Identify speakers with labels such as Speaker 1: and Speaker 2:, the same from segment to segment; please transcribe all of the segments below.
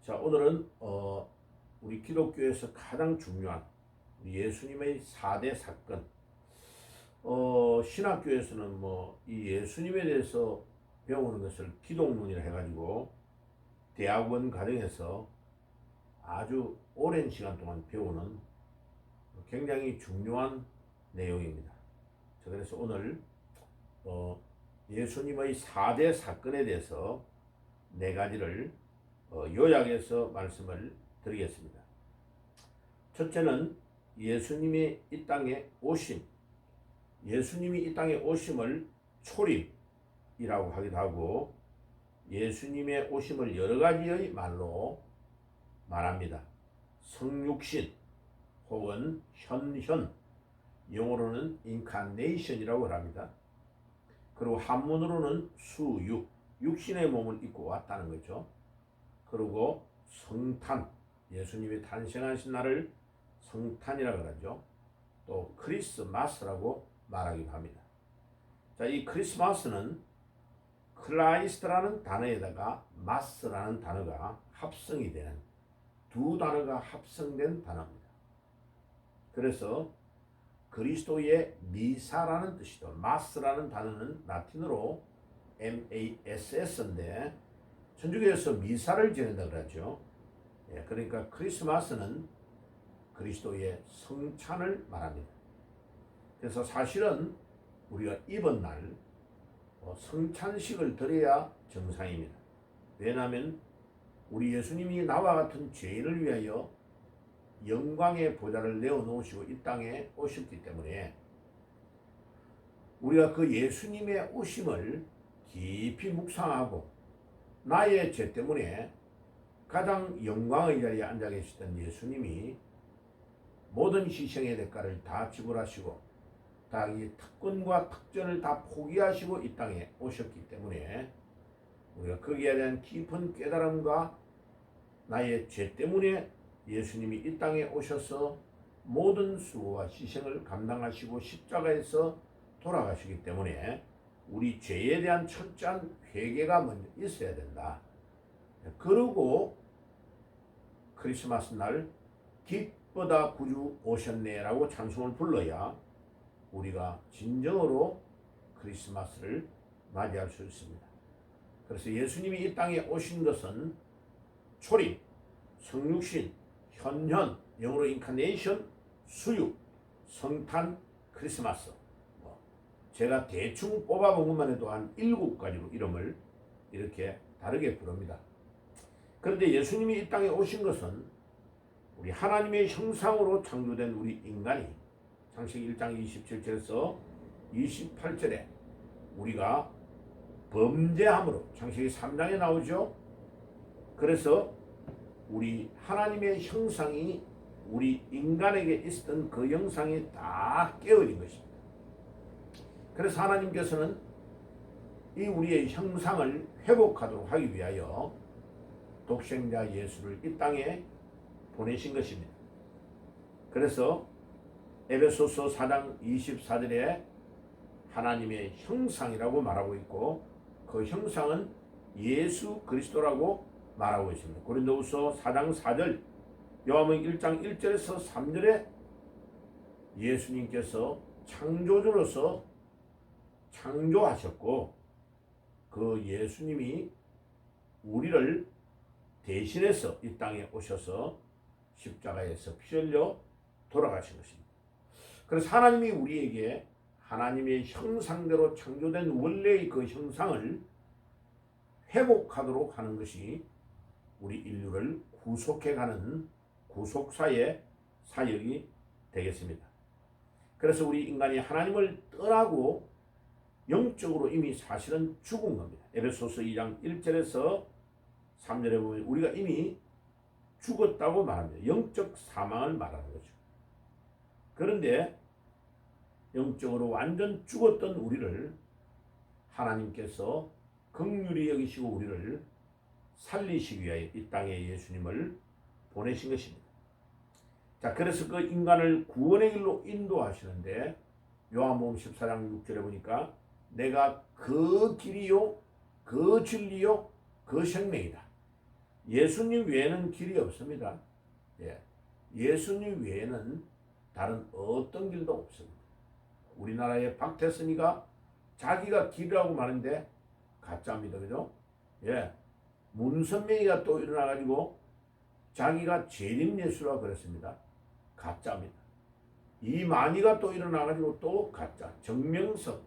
Speaker 1: 자, 오늘은 우리 기독교에서 가장 중요한 우리 예수님의 4대 사건. 신학교에서는 이 예수님에 대해서 배우는 것을 기독론이라 해가지고 대학원 과정에서 아주 오랜 시간 동안 배우는 굉장히 중요한 내용입니다. 자, 그래서 오늘 예수님의 4대 사건에 대해서 네 가지를 요약해서 말씀을 드리겠습니다. 첫째는 예수님이 이 땅에 오심, 예수님이 이 땅에 오심을 초림이라고 하기도 하고 예수님의 오심을 여러 가지의 말로 말합니다. 성육신 혹은 현현, 영어로는 인카네이션이라고 합니다. 그리고 한문으로는 수육, 육신의 몸을 입고 왔다는 거죠. 그리고 성탄, 예수님이 탄생하신 날을 성탄이라고 하죠. 또 크리스마스라고 말하기도 합니다. 자, 이 크리스마스는 크라이스트라는 단어에다가 마스라는 단어가 합성이 되는 두 단어가 합성된 단어입니다. 그래서 그리스도의 미사라는 뜻이죠. 마스라는 단어는 라틴어로 MASS인데 천주교에서 미사를 지낸다 그러죠. 그러니까 크리스마스는 그리스도의 성찬을 말합니다. 그래서 사실은 우리가 이번 날 성찬식을 드려야 정상입니다. 왜냐하면 우리 예수님이 나와 같은 죄인을 위하여 영광의 보좌를 내어놓으시고 이 땅에 오셨기 때문에 우리가 그 예수님의 오심을 깊이 묵상하고 나의 죄 때문에 가장 영광의 자리에 앉아 계시던 예수님이 모든 희생의 대가를 다 지불하시고 자기 특권과 특전을 다 포기하시고 이 땅에 오셨기 때문에 우리가 거기에 대한 깊은 깨달음과 나의 죄 때문에 예수님이 이 땅에 오셔서 모든 수고와 희생을 감당하시고 십자가에서 돌아가시기 때문에 우리 죄에 대한 철저한 회개가 먼저 있어야 된다. 그러고 크리스마스 날 기쁘다 구주 오셨네라고 찬송을 불러야 우리가 진정으로 크리스마스를 맞이할 수 있습니다. 그래서 예수님이 이 땅에 오신 것은 초림, 성육신, 현현, 영어로 인카네이션, 수육, 성탄, 크리스마스. 제가 대충 뽑아본 것만 해도 한 7가지로 이름을 이렇게 다르게 부릅니다. 그런데 예수님이 이 땅에 오신 것은 우리 하나님의 형상으로 창조된 우리 인간이 창세기 1장 27절에서 28절에 우리가 범죄함으로 창세기 3장에 나오죠. 그래서 우리 하나님의 형상이 우리 인간에게 있었던 그 형상이 다 깨어진 것입니다. 그래서 하나님께서는 이 우리의 형상을 회복하도록 하기 위하여 독생자 예수를 이 땅에 보내신 것입니다. 그래서 에베소서 4장 24절에 하나님의 형상이라고 말하고 있고 그 형상은 예수 그리스도라고 말하고 있습니다. 고린도후서 4장 4절, 요한복음 1장 1절에서 3절에 예수님께서 창조주로서 창조하셨고 그 예수님이 우리를 대신해서 이 땅에 오셔서 십자가에서 피 흘려 돌아가신 것입니다. 그래서 하나님이 우리에게 하나님의 형상대로 창조된 원래의 그 형상을 회복하도록 하는 것이 우리 인류를 구속해가는 구속사의 사역이 되겠습니다. 그래서 우리 인간이 하나님을 떠나고 영적으로 이미 사실은 죽은 겁니다. 에베소서 2장 1절에서 3절에 보면 우리가 이미 죽었다고 말합니다. 영적 사망을 말하는 거죠. 그런데 영적으로 완전 죽었던 우리를 하나님께서 긍휼히 여기시고 우리를 살리시기 위하여 이 땅에 예수님을 보내신 것입니다. 자, 그래서 그 인간을 구원의 길로 인도하시는데 요한복음 14장 6절에 보니까 내가 그 길이요 그 진리요 그 생명이다. 예수님 외에는 길이 없습니다. 예. 예수님 외에는 다른 어떤 길도 없습니다. 우리나라의 박태선이가 자기가 길이라고 말하는데 가짜입니다. 그죠? 예. 문선명이가 또 일어나가지고 자기가 재림예수라고 그랬습니다. 가짜입니다. 이만희가 또 일어나가지고 또 가짜. 정명석,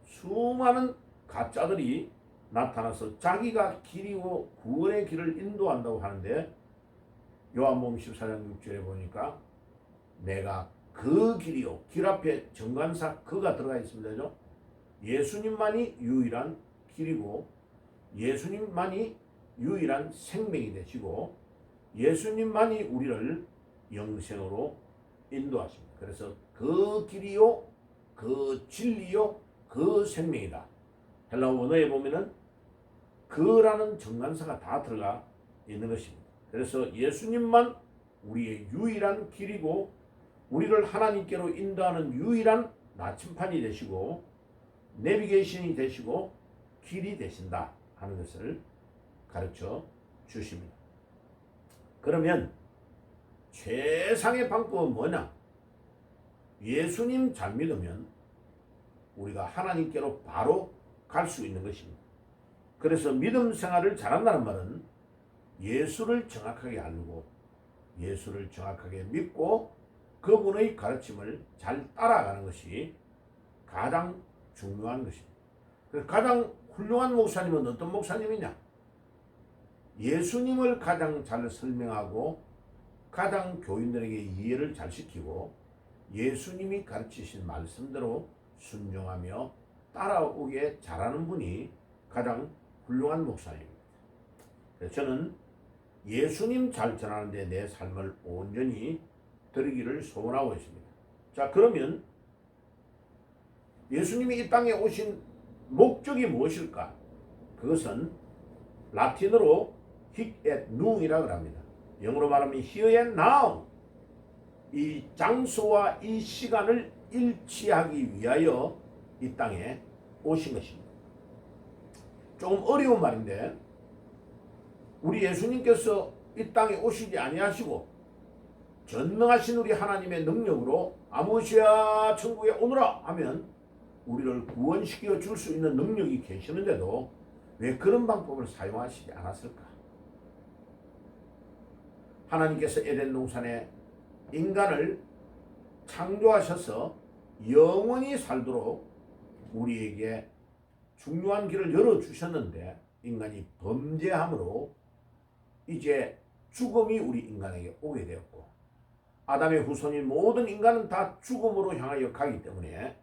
Speaker 1: 수많은 가짜들이 나타나서 자기가 길이고 구원의 길을 인도한다고 하는데, 요한복음 14장 6절에 보니까 내가 그 길이요, 길 앞에 정관사 그가 들어가 있습니다. 그죠? 예수님만이 유일한 길이고 예수님만이 유일한 생명이 되시고 예수님만이 우리를 영생으로 인도하십니다. 그래서 그 길이요, 그 진리요, 그 생명이다. 헬라어 원어에 보면은 그라는 정관사가 다 들어가 있는 것입니다. 그래서 예수님만 우리의 유일한 길이고 우리를 하나님께로 인도하는 유일한 나침판이 되시고 내비게이션이 되시고 길이 되신다 하는 것을 가르쳐 주십니다. 그러면 최상의 방법은 뭐냐? 예수님 잘 믿으면 우리가 하나님께로 바로 갈 수 있는 것입니다. 그래서 믿음 생활을 잘한다는 말은 예수를 정확하게 알고 예수를 정확하게 믿고 그분의 가르침을 잘 따라가는 것이 가장 중요한 것입니다. 그래서 가장 훌륭한 목사님은 어떤 목사님이냐? 예수님을 가장 잘 설명하고 가장 교인들에게 이해를 잘 시키고 예수님이 가르치신 말씀대로 순종하며 따라오게 잘하는 분이 가장 훌륭한 목사입니다. 그래서 저는 예수님 잘 전하는데 내 삶을 온전히 드리기를 소원하고 있습니다. 자, 그러면 예수님이 이 땅에 오신 목적이 무엇일까? 그것은 라틴어로 hic et nun이라고 합니다. 영어로 말하면 here and now. 이 장소와 이 시간을 일치하기 위하여 이 땅에 오신 것입니다. 조금 어려운 말인데 우리 예수님께서 이 땅에 오시지 아니하시고 전능하신 우리 하나님의 능력으로 아무시야 천국에 오너라 하면 우리를 구원시켜 줄 수 있는 능력이 계시는데도 왜 그런 방법을 사용하시지 않았을까? 하나님께서 에덴 동산에 인간을 창조하셔서 영원히 살도록 우리에게 중요한 길을 열어주셨는데 인간이 범죄함으로 이제 죽음이 우리 인간에게 오게 되었고 아담의 후손인 모든 인간은 다 죽음으로 향하여 가기 때문에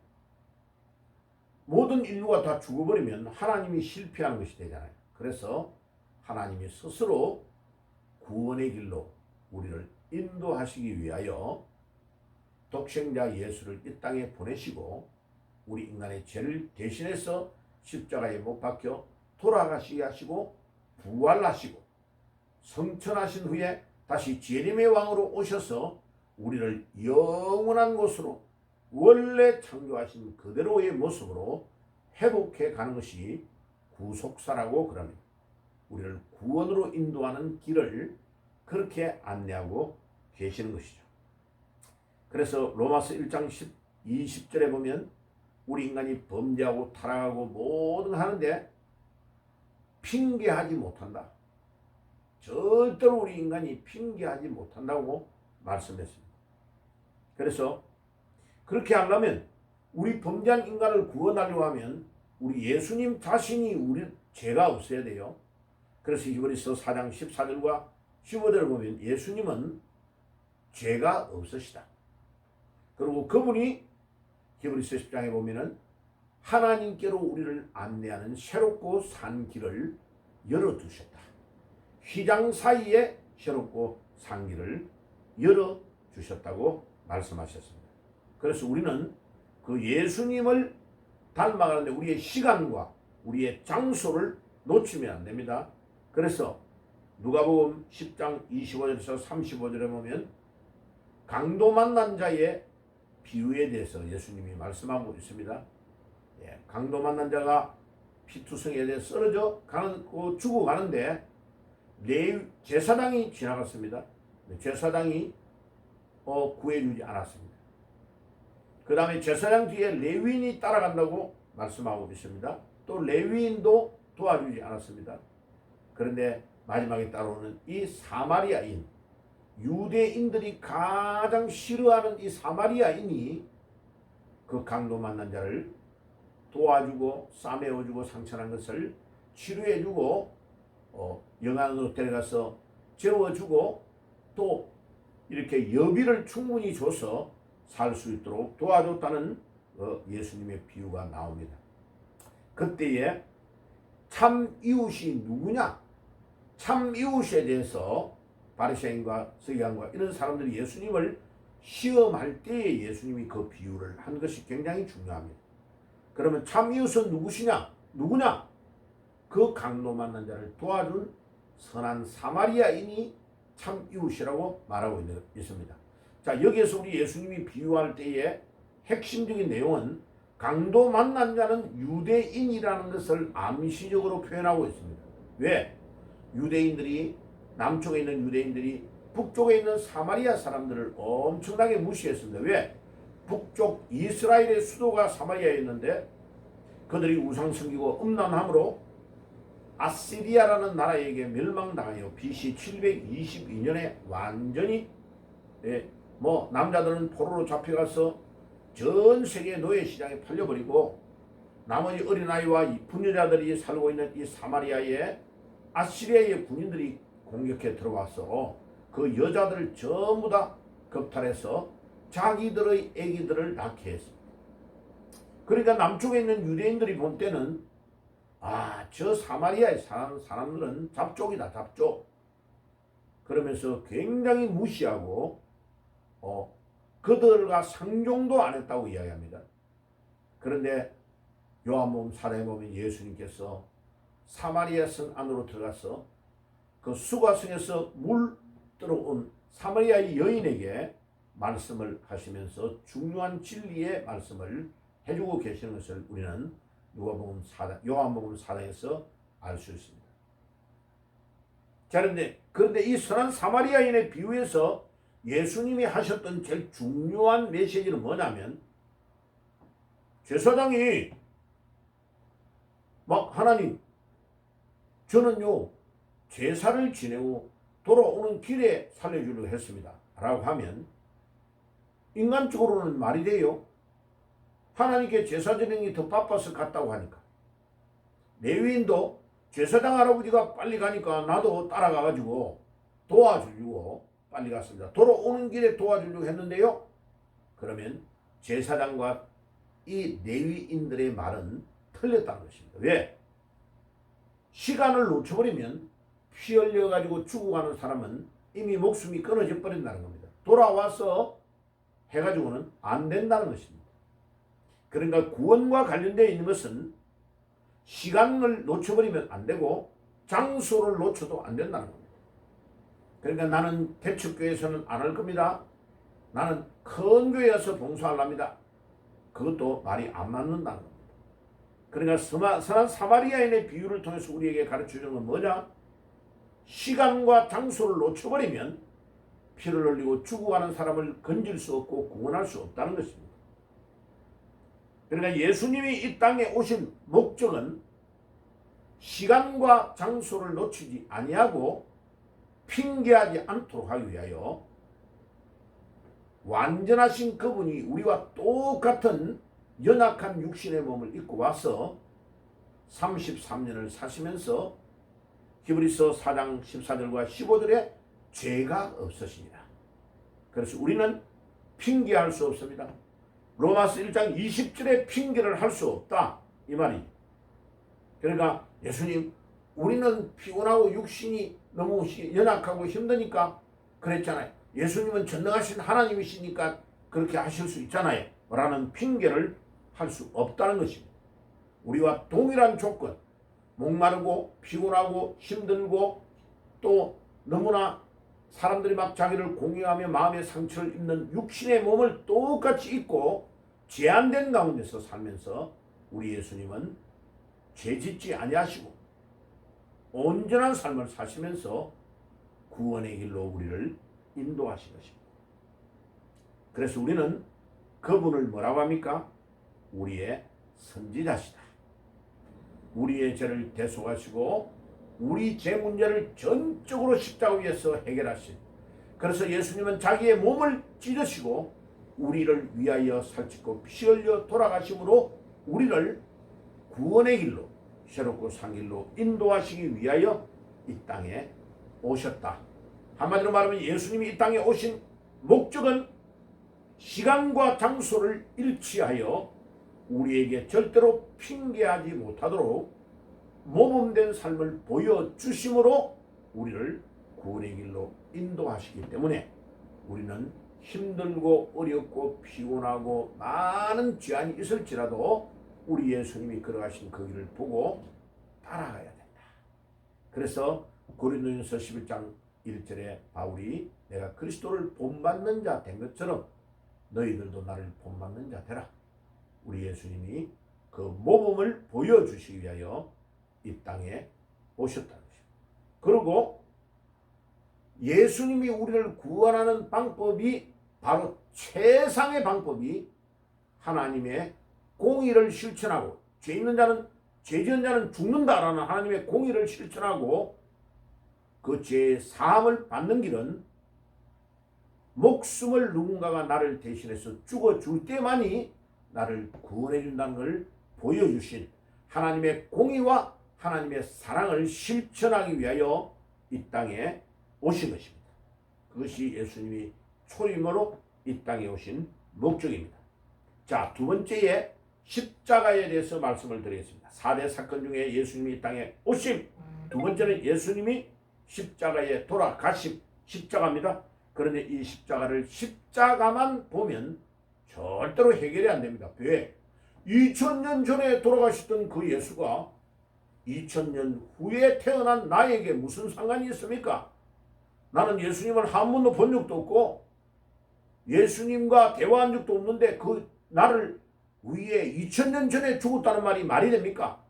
Speaker 1: 모든 인류가 다 죽어버리면 하나님이 실패하는 것이 되잖아요. 그래서 하나님이 스스로 구원의 길로 우리를 인도하시기 위하여 독생자 예수를 이 땅에 보내시고 우리 인간의 죄를 대신해서 십자가에 못 박혀 돌아가시게 하시고 부활하시고 성천하신 후에 다시 재림의 왕으로 오셔서 우리를 영원한 곳으로 원래 창조하신 그대로의 모습으로 회복해 가는 것이 구속사라고 그럽니다. 우리를 구원으로 인도하는 길을 그렇게 안내하고 계시는 것이죠. 그래서 로마서 1장 20절에 보면 우리 인간이 범죄하고 타락하고 모든 하는데 핑계하지 못한다. 절대로 우리 인간이 핑계하지 못한다고 말씀했습니다. 그래서 그렇게 하려면 우리 범죄한 인간을 구원하려고 하면 우리 예수님 자신이 우리 죄가 없어야 돼요. 그래서 히브리서 4장 14절과 15절을 보면 예수님은 죄가 없으시다. 그리고 그분이 히브리서 10장에 보면은 하나님께로 우리를 안내하는 새롭고 산 길을 열어두셨다. 휘장 사이에 새롭고 산 길을 열어주셨다고 말씀하셨습니다. 그래서 우리는 그 예수님을 닮아가는데 우리의 시간과 우리의 장소를 놓치면 안 됩니다. 그래서 누가복음 10장 25절에서 35절에 보면 강도 만난 자의 비유에 대해서 예수님이 말씀하고 있습니다. 강도 만난 자가 피투성이에 대해 쓰러져 가는, 죽어가는데 제사장이 지나갔습니다. 제사장이 구해주지 않았습니다. 그 다음에 제사장 뒤에 레위인이 따라간다고 말씀하고 있습니다. 또 레위인도 도와주지 않았습니다. 그런데 마지막에 따라오는 이 사마리아인, 유대인들이 가장 싫어하는 이 사마리아인이 그 강도 만난 자를 도와주고 싸매어주고 상처난 것을 치료해주고 영안으로 데려가서 재워주고 또 이렇게 여비를 충분히 줘서 살 수 있도록 도와줬다는 예수님의 비유가 나옵니다. 그때에 참 이웃이 누구냐? 참 이웃에 대해서 바리새인과 서기관과 이런 사람들이 예수님을 시험할 때에 예수님이 그 비유를 한 것이 굉장히 중요합니다. 그러면 참 이웃은 누구냐? 그 강도 만난 자를 도와준 선한 사마리아인이 참 이웃이라고 말하고 있습니다. 자, 여기에서 우리 예수님이 비유할 때의 핵심적인 내용은 강도 만난 자는 유대인이라는 것을 암시적으로 표현하고 있습니다. 왜? 유대인들이, 남쪽에 있는 유대인들이 북쪽에 있는 사마리아 사람들을 엄청나게 무시했습니다. 왜? 북쪽 이스라엘의 수도가 사마리아였는데 그들이 우상 섬기고 음란함으로 아시리아라는 나라에게 멸망당하여 BC 722년에 완전히 남자들은 포로로 잡혀가서 전 세계 노예 시장에 팔려버리고 나머지 어린아이와 부녀자들이 살고 있는 이 사마리아에 아시리아의 군인들이 공격해 들어와서 그 여자들을 전부 다 겁탈해서 자기들의 아기들을 낳게 했습니다. 그러니까 남쪽에 있는 유대인들이 본 때는 저 사마리아에 사는 사람들은 잡족이다, 잡족. 그러면서 굉장히 무시하고 그들과 상종도 안 했다고 이야기합니다. 그런데 요한복음 4장에 보면 예수님께서 사마리아 성 안으로 들어가서 그 수가성에서 물 들어온 사마리아의 여인에게 말씀을 하시면서 중요한 진리의 말씀을 해주고 계시는 것을 우리는 요한복음 4장에서 알 수 있습니다. 자, 그런데 이 선한 사마리아인의 비유에서 예수님이 하셨던 제일 중요한 메시지는 뭐냐면 제사장이 하나님, 저는요 제사를 지내고 돌아오는 길에 살려주려고 했습니다 라고 하면 인간적으로는 말이 돼요? 하나님께 제사 드리는 게 더 바빠서 갔다고 하니까. 레위인도 제사장 할아버지가 빨리 가니까 나도 따라가가지고 도와주려고 빨리 갔습니다. 돌아오는 길에 도와주려고 했는데요. 그러면 제사장과 이 레위인들의 말은 틀렸다는 것입니다. 왜? 시간을 놓쳐버리면 피 흘려가지고 죽어가는 사람은 이미 목숨이 끊어져 버린다는 겁니다. 돌아와서 해가지고는 안 된다는 것입니다. 그러니까 구원과 관련되어 있는 것은 시간을 놓쳐버리면 안 되고 장소를 놓쳐도 안 된다는 겁니다. 그러니까 나는 대축교회에서는 안 할 겁니다. 나는 큰 교회에서 봉사하랍니다. 그것도 말이 안 맞는다는 겁니다. 그러니까 선한 사마리아인의 비유를 통해서 우리에게 가르쳐주는 건 뭐냐? 시간과 장소를 놓쳐버리면 피를 흘리고 죽어가는 사람을 건질 수 없고 구원할 수 없다는 것입니다. 그러니까 예수님이 이 땅에 오신 목적은 시간과 장소를 놓치지 아니하고 핑계하지 않도록 하기 위하여 완전하신 그분이 우리와 똑같은 연약한 육신의 몸을 입고 와서 33년을 사시면서 히브리서 4장 14절과 15절에 죄가 없으시니라. 그래서 우리는 핑계할 수 없습니다. 로마서 1장 20절에 핑계를 할 수 없다 이 말이. 그러니까 예수님, 우리는 피곤하고 육신이 너무 연약하고 힘드니까 그랬잖아요. 예수님은 전능하신 하나님이시니까 그렇게 하실 수 있잖아요 라는 핑계를 할 수 없다는 것입니다. 우리와 동일한 조건, 목마르고 피곤하고 힘들고 또 너무나 사람들이 막 자기를 공경하며 마음의 상처를 입는 육신의 몸을 똑같이 입고 제한된 가운데서 살면서 우리 예수님은 죄짓지 아니하시고 온전한 삶을 사시면서 구원의 길로 우리를 인도하신 것입니다. 그래서 우리는 그분을 뭐라고 합니까? 우리의 선지자시다. 우리의 죄를 대속하시고 우리 죄 문제를 전적으로 십자가 위에서 해결하신, 그래서 예수님은 자기의 몸을 찢으시고 우리를 위하여 살찌고 피 흘려 돌아가심으로 우리를 구원의 길로 새롭고 산 길로 인도하시기 위하여 이 땅에 오셨다. 한마디로 말하면 예수님이 이 땅에 오신 목적은 시간과 장소를 일치하여 우리에게 절대로 핑계하지 못하도록 모범된 삶을 보여주심으로 우리를 구원의 길로 인도하시기 때문에 우리는 힘들고 어렵고 피곤하고 많은 제한이 있을지라도 우리 예수님이 걸어가신 그 길을 보고 따라가야 된다. 그래서 고린도전서 11장 1절에 바울이 내가 그리스도를 본받는 자 된 것처럼 너희들도 나를 본받는 자 되라. 우리 예수님이 그 모범을 보여주시기 위하여 이 땅에 오셨다는 것입니다. 그리고 예수님이 우리를 구원하는 방법이 바로 최상의 방법이 하나님의 공의를 실천하고 죄 있는 자는 죄 지은 자는 죽는다라는 하나님의 공의를 실천하고 그 죄의 사함을 받는 길은 목숨을 누군가가 나를 대신해서 죽어줄 때만이 나를 구원해 준다는 걸 보여주신 하나님의 공의와 하나님의 사랑을 실천하기 위하여 이 땅에 오신 것입니다. 그것이 예수님이 초림으로 이 땅에 오신 목적입니다. 자, 두 번째에 십자가에 대해서 말씀을 드리겠습니다. 4대 사건 중에 예수님이 이 땅에 오심, 두 번째는 예수님이 십자가에 돌아가심, 십자가입니다. 그런데 이 십자가만 보면 절대로 해결이 안 됩니다. 왜? 2000년 전에 돌아가셨던 그 예수가 2000년 후에 태어난 나에게 무슨 상관이 있습니까? 나는 예수님을 한 번도 본 적도 없고 예수님과 대화한 적도 없는데 그 나를 위해 2000년 전에 죽었다는 말이 됩니까?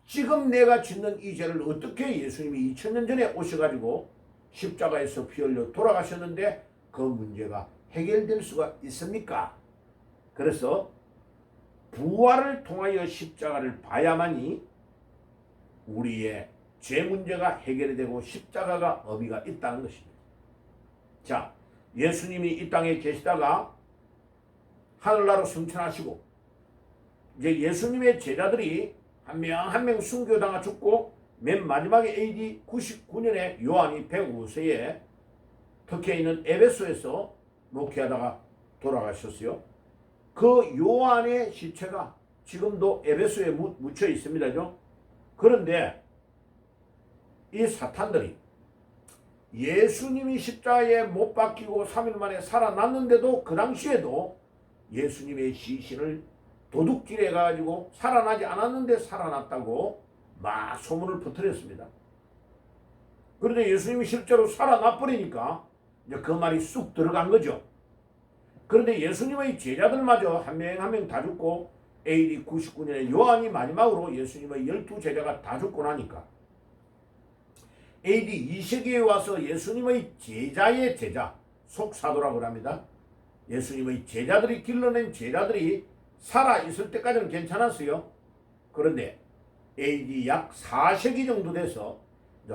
Speaker 1: 지금 내가 짓는 이 죄를 어떻게 예수님이 2000년 전에 오셔가지고 십자가에서 피 흘려 돌아가셨는데 그 문제가 해결될 수가 있습니까? 그래서 부활을 통하여 십자가를 봐야만이 우리의 죄 문제가 해결이 되고 십자가가 의미가 있다는 것입니다. 자, 예수님이 이 땅에 계시다가 하늘나라로 승천하시고 이제 예수님의 제자들이 한 명 한 명 순교당하 죽고 맨 마지막에 AD 99년에 요한이 105세에 터키에 있는 에베소에서 목회하다가 돌아가셨어요. 그 요한의 시체가 지금도 에베소에 묻혀 있습니다죠. 그런데 이 사탄들이 예수님이 십자가에 못 박히고 3일 만에 살아났는데도 그 당시에도 예수님의 시신을 도둑질해 가지고 살아나지 않았는데 살아났다고 막 소문을 퍼뜨렸습니다. 그런데 예수님이 실제로 살아나 버리니까 이제 그 말이 쑥 들어간 거죠. 그런데 예수님의 제자들마저 한 명 한 명 다 죽고 AD 99년에 요한이 마지막으로 예수님의 12제자가 다 죽고 나니까 AD 2세기에 와서 예수님의 제자의 제자, 속사도라고 합니다. 예수님의 제자들이 길러낸 제자들이 살아있을 때까지는 괜찮았어요. 그런데 AD 약 4세기 정도 돼서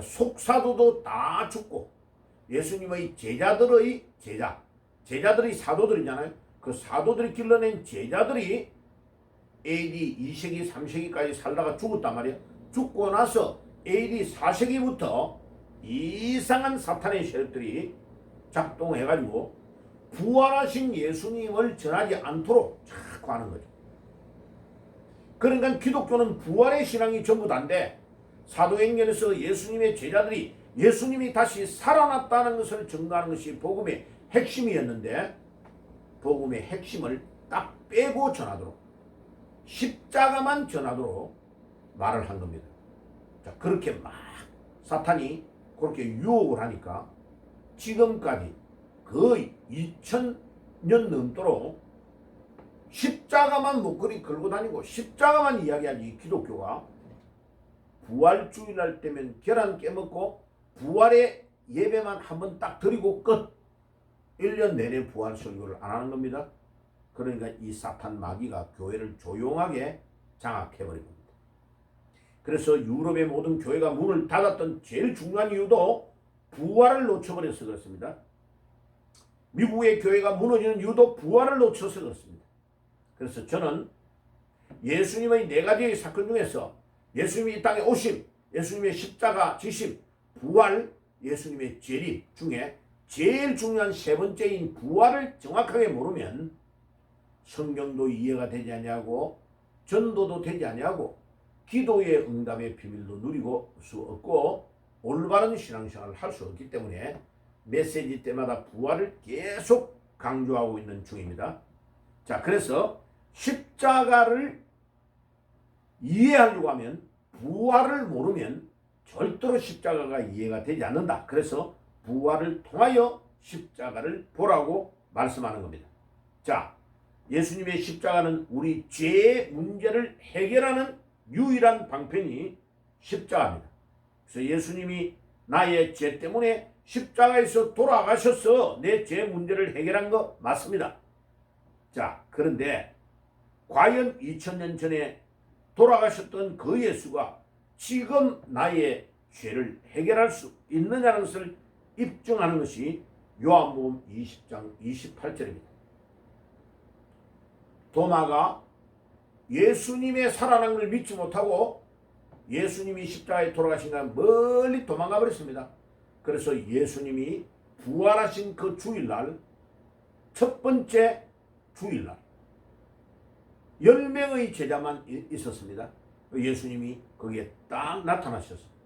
Speaker 1: 속사도도 다 죽고 예수님의 제자들의 제자들이 사도들이잖아요. 그 사도들이 길러낸 제자들이 AD 2세기 3세기까지 살다가 죽었단 말이에요. 죽고 나서 AD 4세기부터 이상한 사탄의 세력들이 작동해가지고 부활하신 예수님을 전하지 않도록 자꾸 하는 거죠. 그러니까 기독교는 부활의 신앙이 전부 다인데 사도행전에서 예수님의 제자들이 예수님이 다시 살아났다는 것을 증거하는 것이 복음의 핵심이었는데 복음의 핵심을 딱 빼고 전하도록 십자가만 전하도록 말을 한 겁니다. 자, 그렇게 막 사탄이 그렇게 유혹을 하니까 지금까지 거의 2000년 넘도록 십자가만 목걸이 걸고 다니고 십자가만 이야기하지 기독교가 부활 주일날 때면 계란 깨먹고 부활의 예배만 한번 딱 드리고 끝. 1년 내내 부활 설교를 안 하는 겁니다. 그러니까 이 사탄 마귀가 교회를 조용하게 장악해버린 겁니다. 그래서 유럽의 모든 교회가 문을 닫았던 제일 중요한 이유도 부활을 놓쳐버려서 그렇습니다. 미국의 교회가 무너지는 이유도 부활을 놓쳐서 그렇습니다. 그래서 저는 예수님의 4가지의 사건 중에서 예수님이 이 땅에 오심, 예수님의 십자가 지심, 부활, 예수님의 재림 중에 제일 중요한 3번째인 부활을 정확하게 모르면 성경도 이해가 되지 아니하고 전도도 되지 아니하고 기도의 응답의 비밀도 누리고 수 없고 올바른 신앙생활을 할 수 없기 때문에 메시지 때마다 부활을 계속 강조하고 있는 중입니다. 자, 그래서 십자가를 이해하려고 하면 부활을 모르면 절대로 십자가가 이해가 되지 않는다. 그래서 부활을 통하여 십자가를 보라고 말씀하는 겁니다. 자, 예수님의 십자가는 우리 죄의 문제를 해결하는 유일한 방편이 십자가입니다. 그래서 예수님이 나의 죄 때문에 십자가에서 돌아가셔서 내 죄 문제를 해결한 거 맞습니다. 자, 그런데 과연 2000년 전에 돌아가셨던 그 예수가 지금 나의 죄를 해결할 수 있느냐는 것을 입증하는 것이 요한복음 20장 28절입니다. 도마가 예수님의 살아난 걸 믿지 못하고 예수님이 십자가에 돌아가신가 멀리 도망가 버렸습니다. 그래서 예수님이 부활하신 그 주일날, 첫 번째 주일날 10명의 제자만 있었습니다. 예수님이 거기에 딱 나타나셨습니다.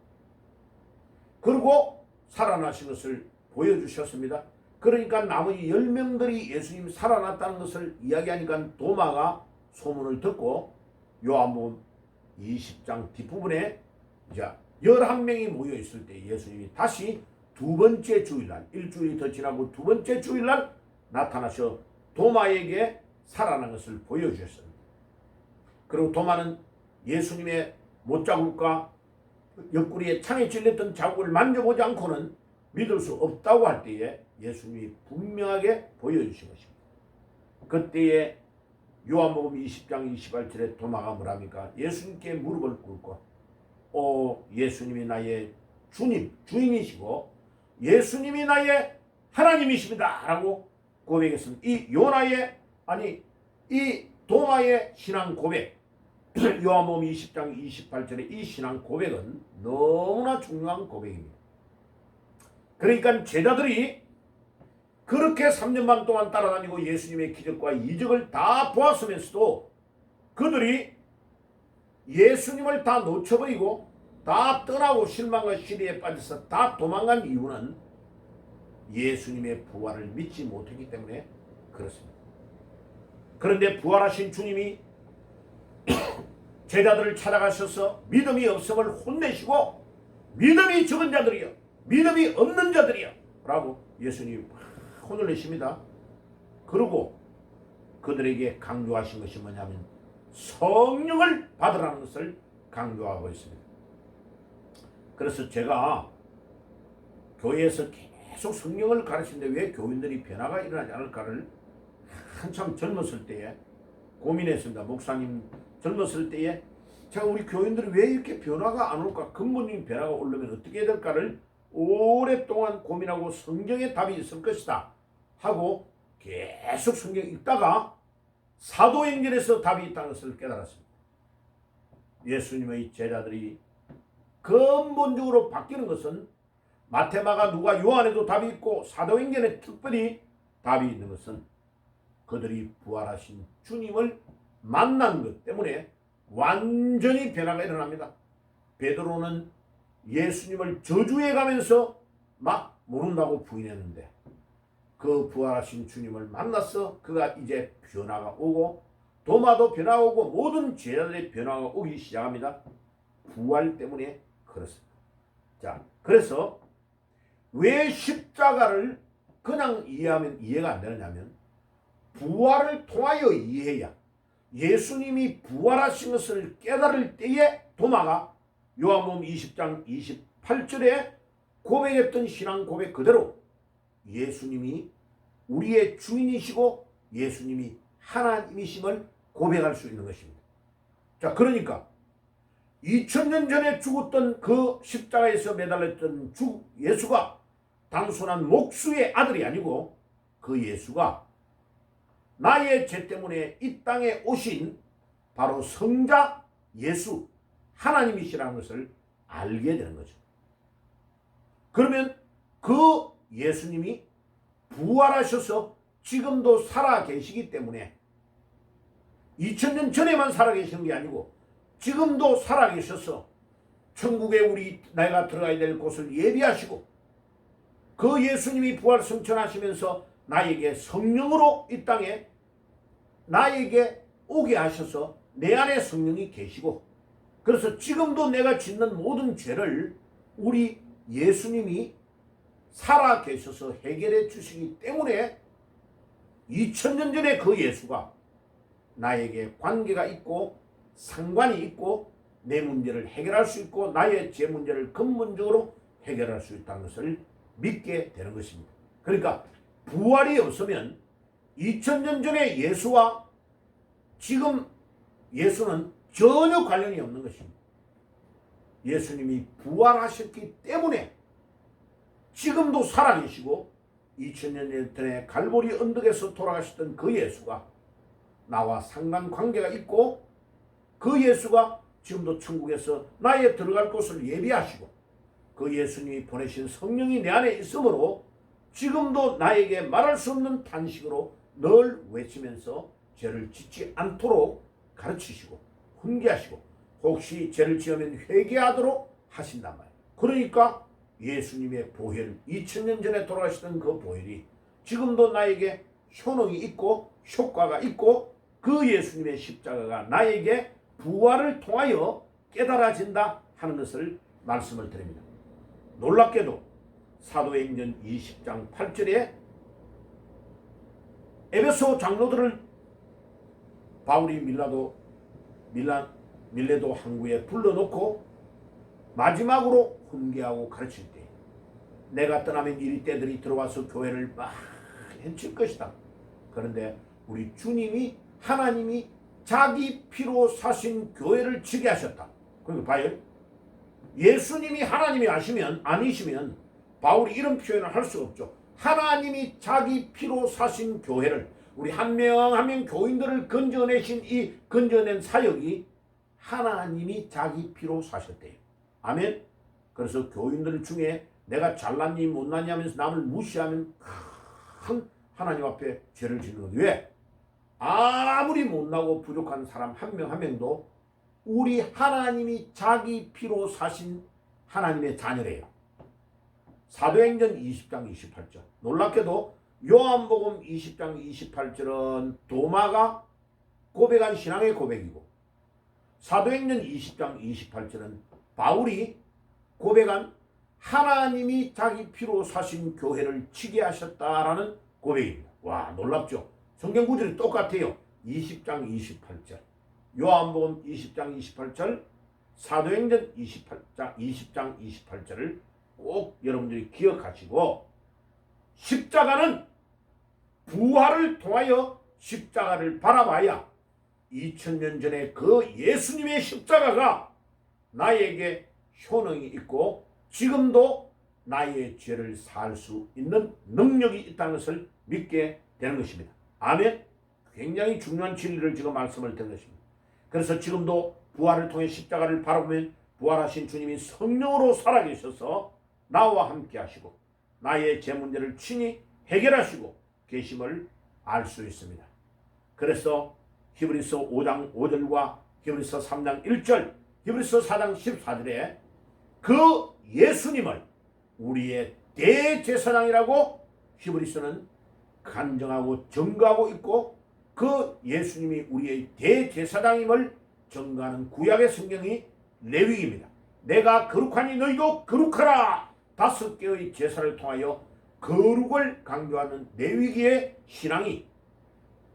Speaker 1: 그리고 살아나신 것을 보여주셨습니다. 그러니까 나머지 10명들이 예수님 살아났다는 것을 이야기하니까 도마가 소문을 듣고 요한복음 20장 뒷부분에 이제 11명이 모여 있을 때 예수님이 다시 2번째 주일날, 일주일이 더 지나고 2번째 주일날 나타나셔 도마에게 살아난 것을 보여주셨습니다. 그리고 도마는 예수님의 못자국과 옆구리에 창에 찔렸던 자국을 만져보지 않고는 믿을 수 없다고 할 때에 예수님이 분명하게 보여주신 것입니다. 그때에 요한복음 20장 28절에 도마가 뭐랍니까? 예수님께 무릎을 꿇고 예수님이 나의 주님, 주인이시고 예수님이 나의 하나님이십니다 라고 고백했습니다. 이 도마의 신앙 고백, 요한복음 20장 28절의 이 신앙 고백은 너무나 중요한 고백입니다. 그러니까 제자들이 그렇게 3년 반 동안 따라다니고 예수님의 기적과 이적을 다 보았으면서도 그들이 예수님을 다 놓쳐버리고 다 떠나고 실망과 시리에 빠져서 다 도망간 이유는 예수님의 부활을 믿지 못했기 때문에 그렇습니다. 그런데 부활하신 주님이 제자들을 찾아가셔서 믿음이 없음을 혼내시고 믿음이 적은 자들이여, 믿음이 없는 자들이여 라고 예수님이 혼을 내십니다. 그리고 그들에게 강조하신 것이 뭐냐면 성령을 받으라는 것을 강조하고 있습니다. 그래서 제가 교회에서 계속 성령을 가르치는데 왜 교인들이 변화가 일어나지 않을까를 한참 젊었을 때에 고민했습니다. 목사님 젊었을 때에 제가 우리 교인들이 왜 이렇게 변화가 안 올까, 근본적인 변화가 오려면 어떻게 해야 될까를 오랫동안 고민하고 성경에 답이 있을 것이다 하고 계속 성경 읽다가 사도행전에서 답이 있다는 것을 깨달았습니다. 예수님의 제자들이 근본적으로 바뀌는 것은 마태마가 누가 요한에도 답이 있고 사도행전에 특별히 답이 있는 것은 그들이 부활하신 주님을 만난 것 때문에 완전히 변화가 일어납니다. 베드로는 예수님을 저주해 가면서 막 모른다고 부인했는데 그 부활하신 주님을 만나서 그가 이제 변화가 오고 도마도 변화가 오고 모든 제자들의 변화가 오기 시작합니다. 부활 때문에 그렇습니다. 자, 그래서 왜 십자가를 그냥 이해하면 이해가 안 되느냐면 부활을 통하여 이해해야 예수님이 부활하신 것을 깨달을 때에 도마가 요한복음 20장 28절에 고백했던 신앙 고백 그대로 예수님이 우리의 주인이시고 예수님이 하나님이심을 고백할 수 있는 것입니다. 자, 그러니까 2000년 전에 죽었던 그 십자가에서 매달렸던 주 예수가 단순한 목수의 아들이 아니고 그 예수가 나의 죄 때문에 이 땅에 오신 바로 성자 예수 하나님이시라는 것을 알게 되는 거죠. 그러면 그 예수님이 부활하셔서 지금도 살아 계시기 때문에 2000년 전에만 살아 계시는 게 아니고 지금도 살아 계셔서 천국에 내가 들어가야 될 곳을 예비하시고 그 예수님이 부활 승천하시면서 나에게 성령으로 이 땅에 나에게 오게 하셔서 내 안에 성령이 계시고 그래서 지금도 내가 짓는 모든 죄를 우리 예수님이 살아 계셔서 해결해 주시기 때문에 2000년 전에 그 예수가 나에게 관계가 있고 상관이 있고 내 문제를 해결할 수 있고 나의 죄 문제를 근본적으로 해결할 수 있다는 것을 믿게 되는 것입니다. 그러니까 부활이 없으면 2000년 전에 예수와 지금 예수는 전혀 관련이 없는 것입니다. 예수님이 부활하셨기 때문에 지금도 살아계시고 2000년 전에 갈보리 언덕에서 돌아가셨던 그 예수가 나와 상관관계가 있고 그 예수가 지금도 천국에서 나의 들어갈 곳을 예비하시고 그 예수님이 보내신 성령이 내 안에 있으므로 지금도 나에게 말할 수 없는 탄식으로 늘 외치면서 죄를 짓지 않도록 가르치시고 훈계하시고 혹시 죄를 지으면 회개하도록 하신단 말이에요. 그러니까 예수님의 보혈 2000년 전에 돌아가시던 그 보혈이 지금도 나에게 효능이 있고 효과가 있고 그 예수님의 십자가가 나에게 부활을 통하여 깨달아진다 하는 것을 말씀을 드립니다. 놀랍게도 사도행전 20장 8절에 에베소 장로들을 바울이 밀레도 항구에 불러놓고 마지막으로 훈계하고 가르칠 때 내가 떠나면 이리 때들이 들어와서 교회를 막 해칠 것이다. 그런데 우리 주님이 하나님이 자기 피로 사신 교회를 지게 하셨다. 그러니까 봐요. 예수님이 하나님이 아니시면 바울이 이런 표현을 할 수 없죠. 하나님이 자기 피로 사신 교회를 우리 한 명 한 명 교인들을 건져내신 이 건져낸 사역이 하나님이 자기 피로 사셨대요. 아멘. 그래서 교인들 중에 내가 잘났니 못났니 하면서 남을 무시하면 하나님 앞에 죄를 짓는 거죠. 왜? 아무리 못나고 부족한 사람 한 명 한 명도 우리 하나님이 자기 피로 사신 하나님의 자녀래요. 사도행전 20장 28절. 놀랍게도 요한복음 20장 28절은 도마가 고백한 신앙의 고백이고 사도행전 20장 28절은 바울이 고백한 하나님이 자기 피로 사신 교회를 치게 하셨다라는 고백입니다. 와, 놀랍죠? 성경 구절이 똑같아요. 20장 28절. 요한복음 20장 28절, 사도행전 20장 28절을 꼭 여러분들이 기억하시고 십자가는 부활을 통하여 십자가를 바라봐야 2000년 전에 그 예수님의 십자가가 나에게 효능이 있고 지금도 나의 죄를 살 수 있는 능력이 있다는 것을 믿게 되는 것입니다. 아멘. 굉장히 중요한 진리를 지금 말씀을 드린 것입니다. 그래서 지금도 부활을 통해 십자가를 바라보면 부활하신 주님이 성령으로 살아계셔서 나와 함께 하시고 나의 죄 문제를 친히 해결하시고 계심을 알 수 있습니다. 그래서 히브리서 5장 5절과 히브리서 3장 1절, 히브리서 4장 14절에 그 예수님을 우리의 대제사장이라고 히브리서는 간증하고 증거하고 있고 그 예수님이 우리의 대제사장임을 증거하는 구약의 성경이 레위기입니다. 내가 거룩하니 너희도 거룩하라. 5개의 제사를 통하여 거룩을 강조하는 레위기의 신앙이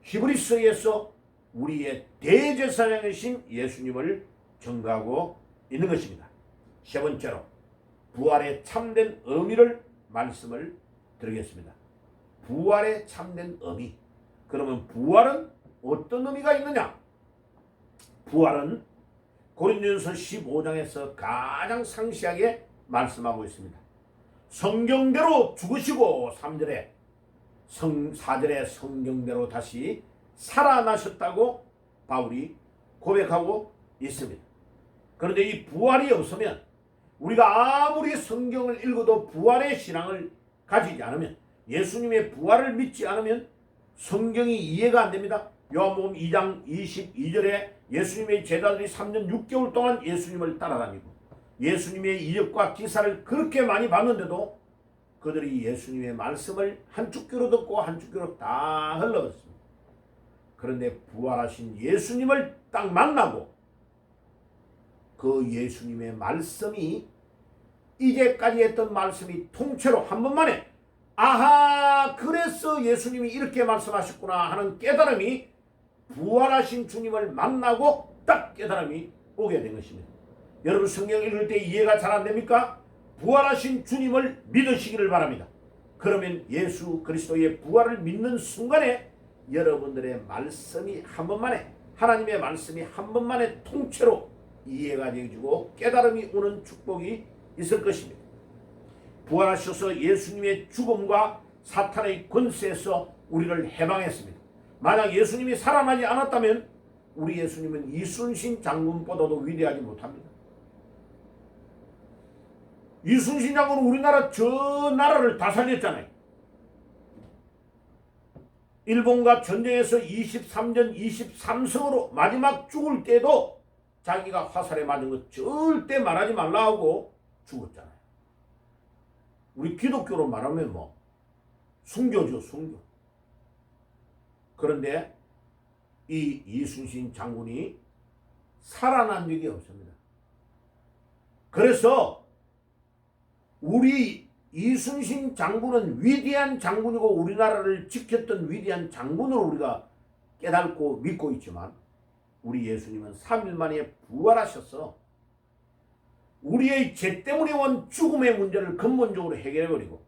Speaker 1: 히브리서에서 우리의 대제사장이신 예수님을 증거하고 있는 것입니다. 세 번째로 부활의 참된 의미를 말씀을 드리겠습니다. 부활의 참된 의미. 그러면 부활은 어떤 의미가 있느냐? 부활은 고린도전서 15장에서 가장 상세하게 말씀하고 있습니다. 성경대로 죽으시고 3절에 4절에 성경대로 다시 살아나셨다고 바울이 고백하고 있습니다. 그런데 이 부활이 없으면 우리가 아무리 성경을 읽어도 부활의 신앙을 가지지 않으면, 예수님의 부활을 믿지 않으면 성경이 이해가 안 됩니다. 요한복음 2장 22절에 예수님의 제자들이 3년 6개월 동안 예수님을 따라다니고 예수님의 이적과 기사를 그렇게 많이 봤는데도 그들이 예수님의 말씀을 한쪽 귀로 듣고 한쪽 귀로 다 흘러갔습니다. 그런데 부활하신 예수님을 딱 만나고 그 예수님의 말씀이 이제까지 했던 말씀이 통째로 한 번만에 아하, 그래서 예수님이 이렇게 말씀하셨구나 하는 깨달음이, 부활하신 주님을 만나고 딱 깨달음이 오게 된 것입니다. 여러분 성경 읽을 때 이해가 잘 안 됩니까? 부활하신 주님을 믿으시기를 바랍니다. 그러면 예수 그리스도의 부활을 믿는 순간에 여러분들의 말씀이 한 번만에, 하나님의 말씀이 한 번만에 통째로 이해가 되어지고 깨달음이 오는 축복이 있을 것입니다. 부활하셔서 예수님의 죽음과 사탄의 권세에서 우리를 해방했습니다. 만약 예수님이 살아나지 않았다면 우리 예수님은 이순신 장군보다도 위대하지 못합니다. 이순신 장군은 우리나라 저 나라를 다 살렸잖아요. 일본과 전쟁에서 23전 23성으로 마지막 죽을 때도 자기가 화살에 맞은 거 절대 말하지 말라 하고 죽었잖아요. 우리 기독교로 말하면 뭐 순교죠, 순교. 그런데 이 이순신 장군이 살아난 적이 없습니다. 그래서 우리 이순신 장군은 위대한 장군이고 우리나라를 지켰던 위대한 장군으로 우리가 깨닫고 믿고 있지만, 우리 예수님은 3일 만에 부활하셔서 우리의 죄 때문에 온 죽음의 문제를 근본적으로 해결해버리고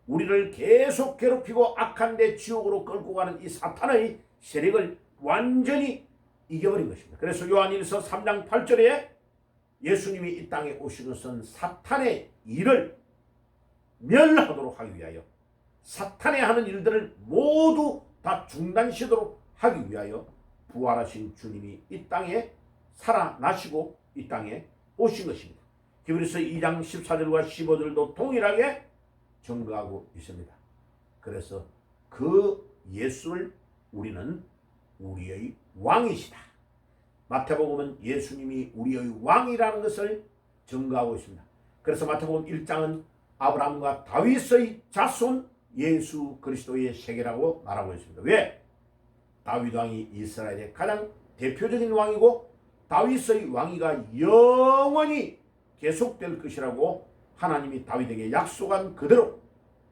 Speaker 1: 우리를 계속 괴롭히고 악한 데 지옥으로 끌고 가는 이 사탄의 세력을 완전히 이겨버린 것입니다. 그래서 요한일서 3장 8절에 예수님이 이 땅에 오신 것은 사탄의 일을 멸하도록 하기 위하여, 사탄의 하는 일들을 모두 다 중단시도록 하기 위하여 부활하신 주님이 이 땅에 살아나시고 이 땅에 오신 것입니다. 히브리서 2장 14절과 15절도 동일하게 증거하고 있습니다. 그래서 그 예수를 우리는 우리의 왕이시다. 마태복음은 예수님이 우리의 왕이라는 것을 증거하고 있습니다. 그래서 마태복음 1장은 아브라함과 다윗의 자손 예수 그리스도의 세계라고 말하고 있습니다. 왜? 다윗 왕이 이스라엘의 가장 대표적인 왕이고 다윗의 왕위가 영원히 계속될 것이라고 하나님이 다윗에게 약속한 그대로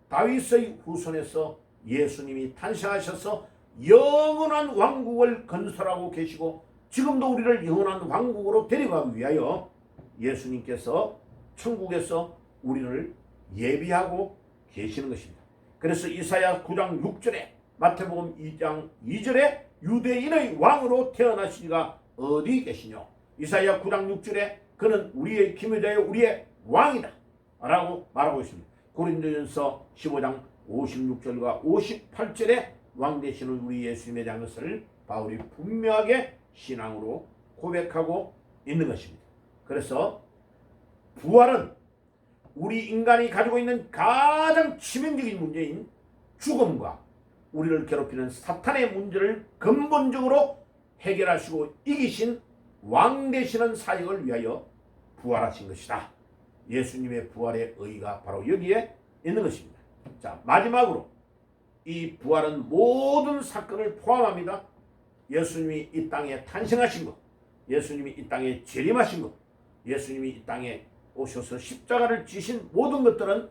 Speaker 1: 다윗의 후손에서 예수님이 탄생하셔서 영원한 왕국을 건설하고 계시고 지금도 우리를 영원한 왕국으로 데려가기 위하여 예수님께서 천국에서 우리를 예비하고 계시는 것입니다. 그래서 이사야 9장 6절에 마태복음 2장 2절에 유대인의 왕으로 태어나시니가 어디 계시뇨? 이사야 9장 6절에 그는 우리의 기묘자여 우리의 왕이다 라고 말하고 있습니다. 고린도전서 15장 56절과 58절에 왕 되시는 우리 예수님에 대한 것을 바울이 분명하게 신앙으로 고백하고 있는 것입니다. 그래서 부활은 우리 인간이 가지고 있는 가장 치명적인 문제인 죽음과 우리를 괴롭히는 사탄의 문제를 근본적으로 해결하시고 이기신 왕 되시는 사역을 위하여 부활하신 것이다. 예수님의 부활의 의의가 바로 여기에 있는 것입니다. 자, 마지막으로 이 부활은 모든 사건을 포함합니다. 예수님이 이 땅에 탄생하신 것, 예수님이 이 땅에 재림하신 것, 예수님이 이 땅에 오셔서 십자가를 지신 모든 것들은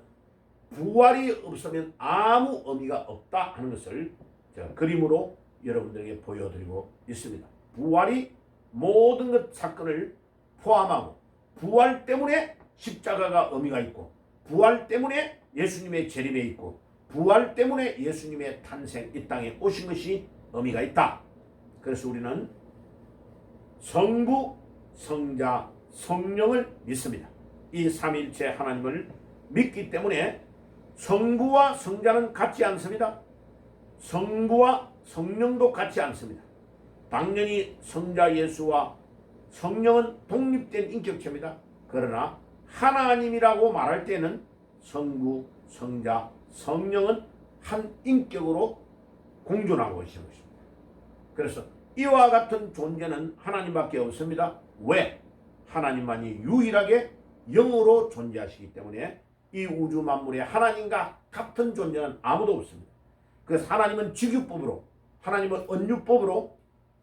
Speaker 1: 부활이 없으면 아무 의미가 없다 하는 것을 제가 그림으로 여러분들에게 보여드리고 있습니다. 부활이 모든 것 사건을 포함하고 부활 때문에 십자가가 의미가 있고, 부활 때문에 예수님의 재림에 있고, 부활 때문에 예수님의 탄생, 이 땅에 오신 것이 의미가 있다. 그래서 우리는 성부, 성자, 성령을 믿습니다. 이 삼위일체 하나님을 믿기 때문에 성부와 성자는 같지 않습니다. 성부와 성령도 같지 않습니다. 당연히 성자 예수와 성령은 독립된 인격체입니다. 그러나 하나님이라고 말할 때는 성부, 성자, 성령은 한 인격으로 공존하고 계신 것입니다. 그래서 이와 같은 존재는 하나님밖에 없습니다. 왜? 하나님만이 유일하게 영으로 존재하시기 때문에 이 우주 만물에 하나님과 같은 존재는 아무도 없습니다. 그래서 하나님은 직유법으로, 하나님은 언유법으로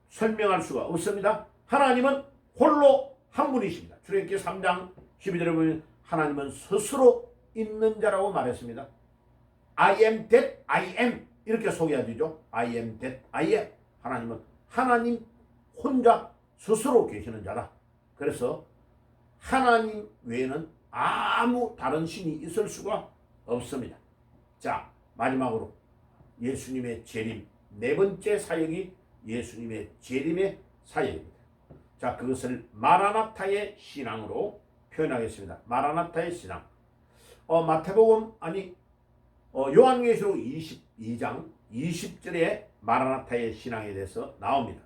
Speaker 1: 설명할 수가 없습니다. 하나님은 홀로 한 분이십니다. 출애굽기 3장 12절에 보면 하나님은 스스로 있는 자라고 말했습니다. I am that I am 이렇게 소개하죠. I am that I am. 하나님은 하나님 혼자 스스로 계시는 자다. 그래서 하나님 외에는 아무 다른 신이 있을 수가 없습니다. 자, 마지막으로 예수님의 재림, 네 번째 사역이 예수님의 재림의 사역입니다. 자, 그것을 마라나타의 신앙으로 표현하겠습니다. 마라나타의 신앙. 마태복음 요한계시록 22장 20절에 마라나타의 신앙에 대해서 나옵니다.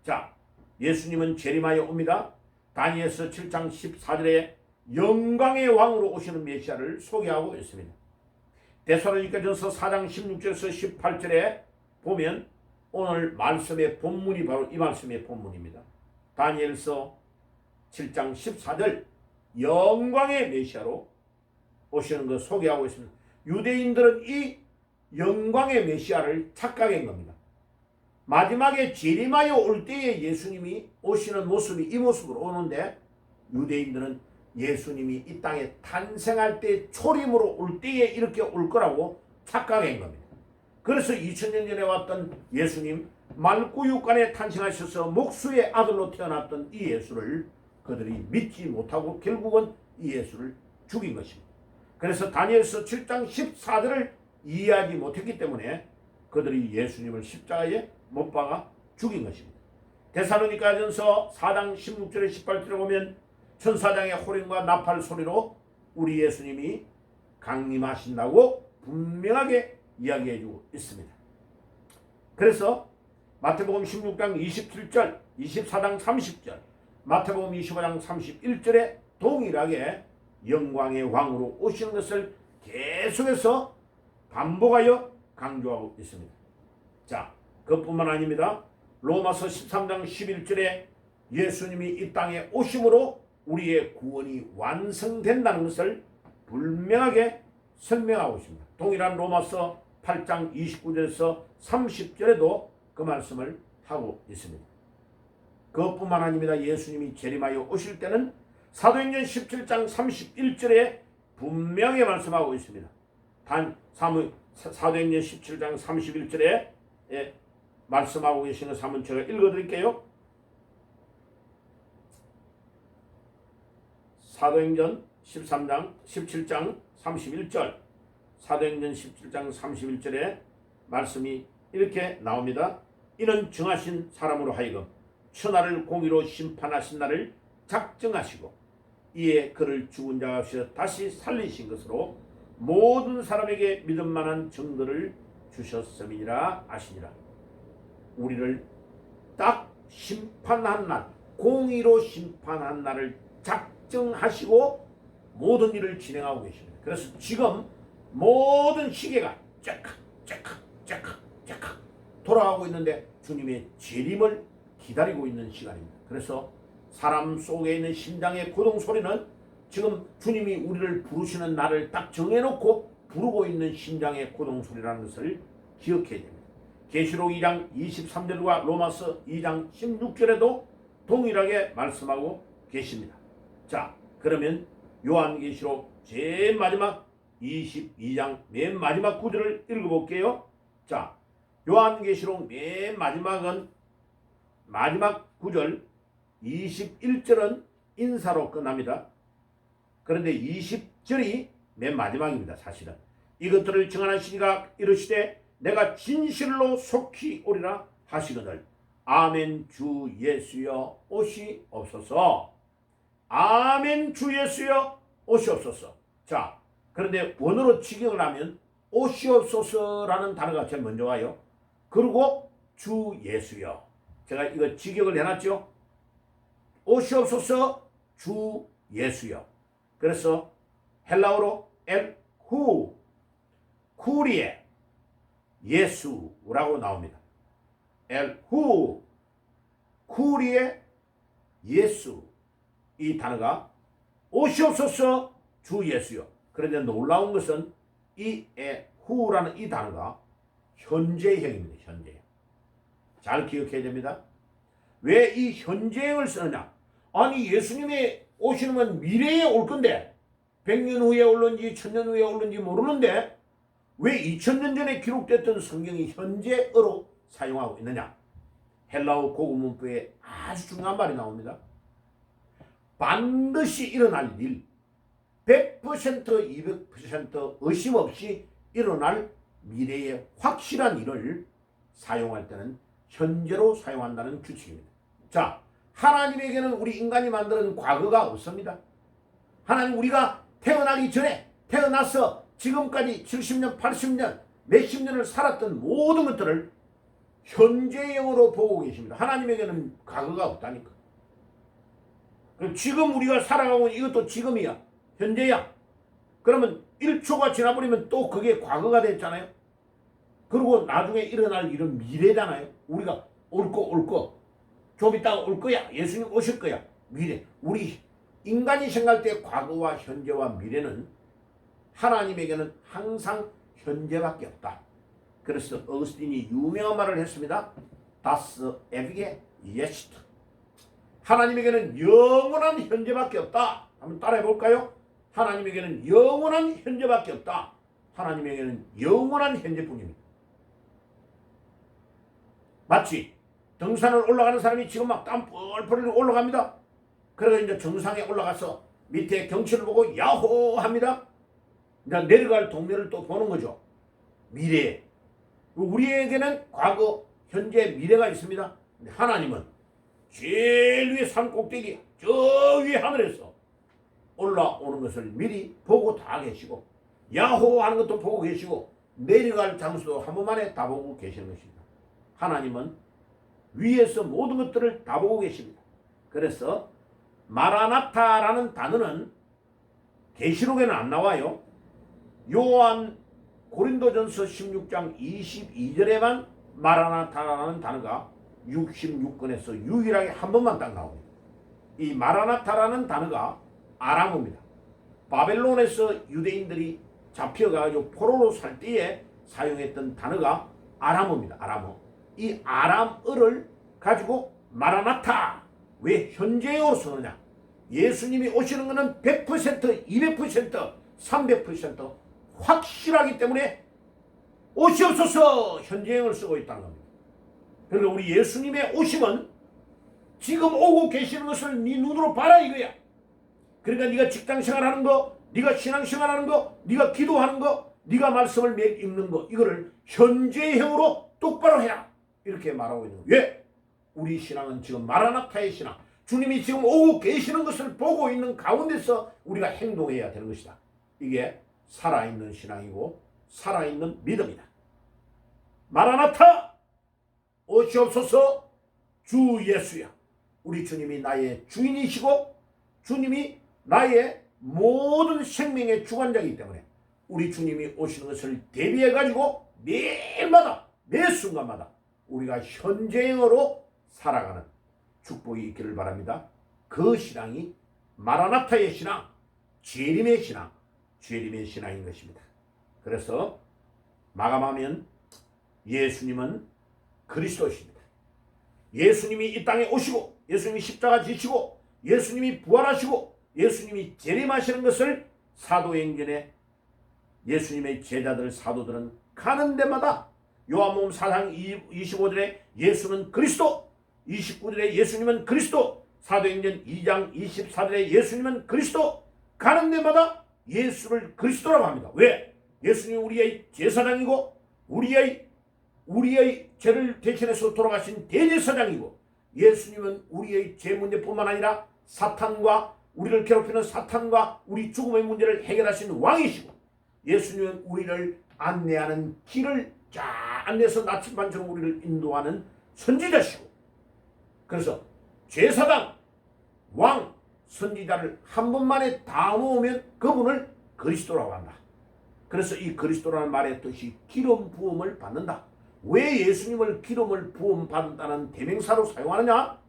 Speaker 1: 자, 예수님은 재림하여 옵니다. 다니엘서 7장 14절에 영광의 왕으로 오시는 메시아를 소개하고 있습니다. 데살로니가전서 4장 16절에서 18절에 보면 오늘 말씀의 본문이 바로 이 말씀의 본문입니다. 다니엘서 7장 14절 영광의 메시아로 오시는 것 소개하고 있습니다. 유대인들은 이 영광의 메시아를 착각한 겁니다. 마지막에 재림하여 올 때에 예수님이 오시는 모습이 이 모습으로 오는데 유대인들은 예수님이 이 땅에 탄생할 때 초림으로 올 때에 이렇게 올 거라고 착각한 겁니다. 그래서 2000년 전에 왔던 예수님, 말구육간에 탄생하셔서 목수의 아들로 태어났던 이 예수를 그들이 믿지 못하고 결국은 이 예수를 죽인 것입니다. 그래서 다니엘서 7장 14절을 이해하지 못했기 때문에 그들이 예수님을 십자가에 못 박아 죽인 것입니다. 데살로니가전서 4장 16절에 18절에 보면 천사장의 호령과 나팔 소리로 우리 예수님이 강림하신다고 분명하게 이야기해주고 있습니다. 그래서 마태복음 16장 27절, 24장 30절, 마태복음 25장 31절에 동일하게 영광의 왕으로 오시는 것을 계속해서 반복하여 강조하고 있습니다. 자, 그뿐만 아닙니다. 로마서 13장 11절에 예수님이 이 땅에 오심으로 우리의 구원이 완성된다는 것을 분명하게 설명하고 있습니다. 동일한 로마서 8장 29절에서 30절에도 그 말씀을 하고 있습니다. 그것뿐만 아닙니다. 예수님이 재림하여 오실 때는 사도행전 17장 31절에 분명히 말씀하고 있습니다. 사도행전 17장 31절에 말씀하고 계시는 사문 제가 읽어드릴게요. 사도행전 17장 31절, 사도행전 17장 31절에 말씀이 이렇게 나옵니다. 이는 정하신 사람으로 하여금 천하를 공의로 심판하신 날을 작정하시고 이에 그를 죽은 자 가운데서 다시 살리신 것으로 모든 사람에게 믿음 만한 증거를 주셨음이니라 하시니라. 우리를 딱 심판한 날, 공의로 심판한 날을 작정하시고 모든 일을 진행하고 계십니다. 그래서 지금 모든 시계가 째칵 돌아가고 있는데 주님의 재림을 기다리고 있는 시간입니다. 그래서 사람 속에 있는 심장의 고동 소리는 지금 주님이 우리를 부르시는 날을 딱 정해놓고 부르고 있는 심장의 고동 소리라는 것을 기억해야 됩니다. 계시록 2장 23절과 로마서 2장 16절에도 동일하게 말씀하고 계십니다. 자, 그러면 요한계시록 제일 마지막 22장 맨 마지막 구절을 읽어볼게요. 자, 요한계시록 맨 마지막은 마지막 구절 21절은 인사로 끝납니다. 그런데 20절이 맨 마지막입니다. 사실은 이것들을 증언하시니가 이르시되 내가 진실로 속히 오리라 하시거늘 아멘 주 예수여 오시옵소서. 아멘 주 예수여 오시옵소서. 자, 그런데 원어로 직역을 하면 오시옵소서라는 단어가 제일 먼저 와요. 그리고 주 예수여. 제가 이거 직역을 해놨죠. 오시옵소서 주 예수여. 그래서 헬라어로 후 쿠리에 예수라고 나옵니다. 후 쿠리에 예수. 이 단어가 오시옵소서 주 예수여. 그런데 놀라운 것은 이 후라는 이 단어가 현재형입니다. 현재형. 잘 기억해야 됩니다. 왜 이 현재형을 쓰느냐? 아니 예수님이 오시는 건 미래에 올 건데 100년 후에 올는지 1000년 후에 올는지 모르는데 왜 2000년 전에 기록됐던 성경이 현재어로 사용하고 있느냐? 헬라어 고급 문법에 아주 중요한 말이 나옵니다. 반드시 일어날 일, 100% 200% 의심 없이 일어날 미래의 확실한 일을 사용할 때는 현재로 사용한다는 규칙입니다. 자, 하나님에게는 우리 인간이 만드는 과거가 없습니다. 하나님 우리가 태어나기 전에 태어나서 지금까지 70년, 80년, 몇십 년을 살았던 모든 것들을 현재형으로 보고 계십니다. 하나님에게는 과거가 없다니까. 그럼 지금 우리가 살아가고 있는 이것도 지금이야. 현재야. 그러면 1초가 지나버리면 또 그게 과거가 됐잖아요. 그리고 나중에 일어날 일은 미래잖아요. 우리가 올 거. 좀 이따가 올 거야. 예수님 오실 거야. 미래. 우리 인간이 생각할 때 과거와 현재와 미래는 하나님에게는 항상 현재밖에 없다. 그래서 어거스틴이 유명한 말을 했습니다. Das ewige Jetzt. 하나님에게는 영원한 현재밖에 없다. 한번 따라해 볼까요? 하나님에게는 영원한 현재밖에 없다. 하나님에게는 영원한 현재뿐입니다. 마치 등산을 올라가는 사람이 지금 막 땀 뻘뻘 흘리고 올라갑니다. 그래서 이제 정상에 올라가서 밑에 경치를 보고 야호 합니다. 이제 내려갈 동네를 또 보는 거죠. 미래. 우리에게는 과거, 현재, 미래가 있습니다. 하나님은 제일 위에 산 꼭대기, 저 위에 하늘에서 올라오는 것을 미리 보고 다 계시고 야호 하는 것도 보고 계시고 내려갈 장소도 한 번만에 다 보고 계시는 것입니다. 하나님은 위에서 모든 것들을 다 보고 계십니다. 그래서 마라나타라는 단어는 계시록에는 안 나와요. 요한 고린도전서 16장 22절에만 마라나타라는 단어가 66권에서 유일하게 한 번만 딱 나옵니다. 이 마라나타라는 단어가 아람어입니다. 바벨론에서 유대인들이 잡혀가지고 포로로 살 때에 사용했던 단어가 아람어입니다. 아람어. 이 아람어를 가지고 마라나타. 왜 현재어로 쓰느냐? 예수님이 오시는 것은 100%, 200%, 300% 확실하기 때문에 오시옵소서 현재형을 쓰고 있다는 겁니다. 그러니까 우리 예수님의 오심은 지금 오고 계시는 것을 네 눈으로 봐라 이거야. 그러니까 네가 직장생활하는 거, 네가 신앙생활하는 거, 네가 기도하는 거, 네가 말씀을 읽는 거 이거를 현재형으로 똑바로 해라. 이렇게 말하고 있는 거예요. 왜? 우리 신앙은 지금 마라나타의 신앙. 주님이 지금 오고 계시는 것을 보고 있는 가운데서 우리가 행동해야 되는 것이다. 이게 살아있는 신앙이고 살아있는 믿음이다. 마라나타 오시옵소서 주 예수야. 우리 주님이 나의 주인이시고 주님이 나의 모든 생명의 주관자이기 때문에 우리 주님이 오시는 것을 대비해가지고 매일마다 매 순간마다 우리가 현재형으로 살아가는 축복이 있기를 바랍니다. 그 신앙이 마라나타의 신앙, 재림의 신앙, 재림의 신앙인 것입니다. 그래서 마감하면 예수님은 그리스도이십니다. 예수님이 이 땅에 오시고 예수님이 십자가 지시고 예수님이 부활하시고 예수님이 재림하시는 것을 사도행전에 예수님의 제자들 사도들은 가는 데마다 요한복음 4장 25절에 예수는 그리스도, 29절에 예수님은 그리스도, 사도행전 2장 24절에 예수님은 그리스도, 가는 데마다 예수를 그리스도라고 합니다. 왜? 예수님이 우리의 제사장이고 우리의 죄를 대신해서 돌아가신 대제사장이고, 예수님은 우리의 죄 문제뿐만 아니라 사탄과 우리를 괴롭히는 사탄과 우리 죽음의 문제를 해결하신 왕이시고, 예수님은 우리를 안내하는 길을 쫙 안내해서 나침반처럼 우리를 인도하는 선지자시고, 그래서 제사장, 왕, 선지자를 한 번만에 다 모으면 그분을 그리스도라고 한다. 그래서 이 그리스도라는 말의 뜻이 기름 부음을 받는다. 왜 예수님을 기름을 부음 받는다는 대명사로 사용하느냐?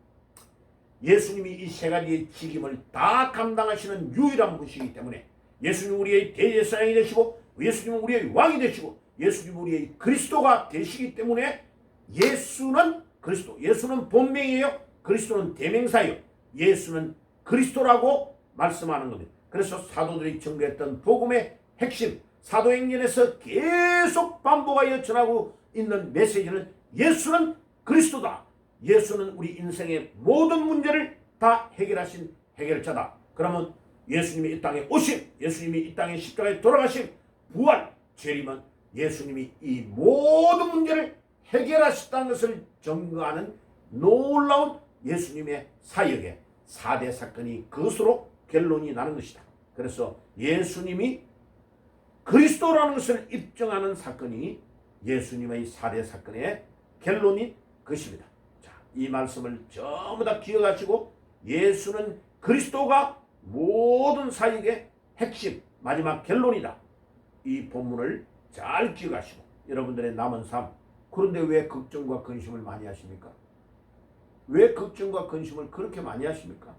Speaker 1: 예수님이 이 세 가지의 직임을 다 감당하시는 유일한 분이시기 때문에, 예수님은 우리의 대제사장이 되시고, 예수님은 우리의 왕이 되시고, 예수님은 우리의 그리스도가 되시기 때문에, 예수는 그리스도, 예수는 본명이에요. 그리스도는 대명사예요. 예수는 그리스도라고 말씀하는 겁니다. 그래서 사도들이 전개했던 복음의 핵심, 사도행전에서 계속 반복하여 전하고 있는 메시지는 예수는 그리스도다. 예수는 우리 인생의 모든 문제를 다 해결하신 해결자다. 그러면 예수님이 이 땅에 오심, 예수님이 이 땅에 십자가에 돌아가심, 부활, 재림은 예수님이 이 모든 문제를 해결하셨다는 것을 증거하는 놀라운 예수님의 사역의 4대 사건이 그것으로 결론이 나는 것이다. 그래서 예수님이 그리스도라는 것을 입증하는 사건이 예수님의 4대 사건의 결론인 것입니다. 자, 이 말씀을 전부 다 기억하시고, 예수는 그리스도가 모든 사역의 핵심, 마지막 결론이다. 이 본문을 잘 기억하시고 여러분들의 남은 삶, 그런데 왜 걱정과 근심을 많이 하십니까? 왜 걱정과 근심을 그렇게 많이 하십니까?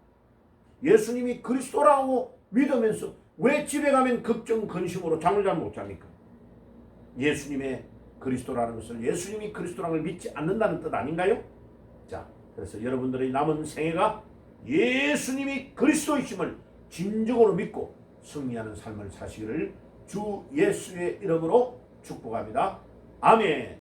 Speaker 1: 예수님이 그리스도라고 믿으면서 왜 집에 가면 걱정, 근심으로 잠을 잘 못 잡니까? 예수님의 그리스도라는 것을, 예수님이 그리스도라는 걸 믿지 않는다는 뜻 아닌가요? 자, 그래서 여러분들의 남은 생애가 예수님이 그리스도이심을 진정으로 믿고 승리하는 삶을 사시기를 주 예수의 이름으로 축복합니다. 아멘.